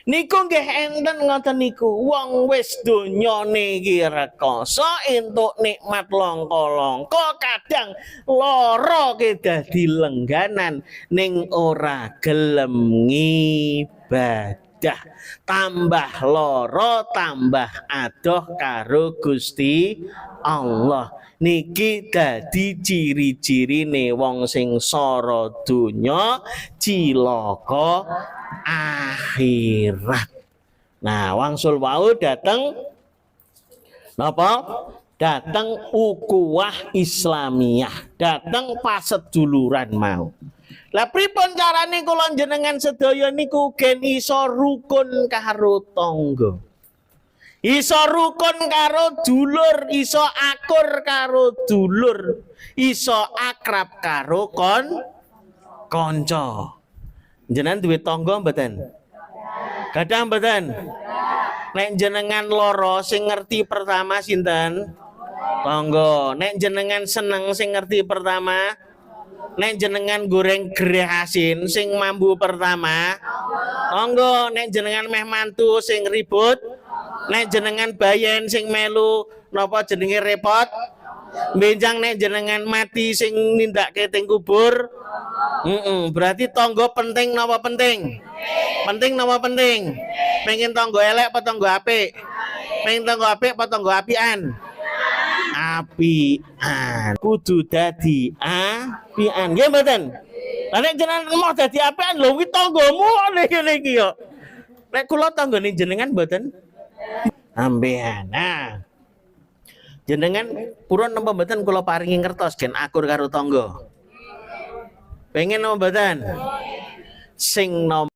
Niku nggih enten ngoten niku. Wong wis donyane iki rekoso entuk nikmat langka-langka, kadang lara ke dadi lengganan ning ora gelem ngibadah. Tambah lara, tambah adoh karo Gusti Allah. Niki dadi ciri-cirine wong sing sara donya cilaka akhirat. Nah, wangsul wau dateng napa? Dateng ukuwah Islamiyah, dateng paseduluran mau. Lah pripun carane kula jenengan sedaya niku gen iso rukun karo tangga. Iso rukun karo dulur, iso akur karo dulur, iso akrab karo kanca. Jenengan duwe tangga mboten? Gadah mboten? Nek jenengan lara sing ngerti pertama sinten? Tangga. Nek jenengan seneng sing ngerti pertama? Nek jenengan goreng gereh asin sing mambu pertama? Tangga. Nek jenengan meh mantu sing ribut? Nek jenengan bayen sing melu napa jenenge repot? Benjang nek jenengan mati sing nindakke teng kubur? Berarti tangga penting napa penting? Penting napa penting? Pengen tangga elek apa tangga apik? Pengen tangga apik apa tangga apian? Apian. Kudu dadi apian. Nggih mboten? Lah nek jenengan mau dadi apian lho kuwi tanggamu ngene iki yo. Nek kula tanggane jenengan mboten ambean. Nah. Jenengan purun napa mboten kula paringi ngertos gen akur karo tangga? Pengen napa mboten? Sing nom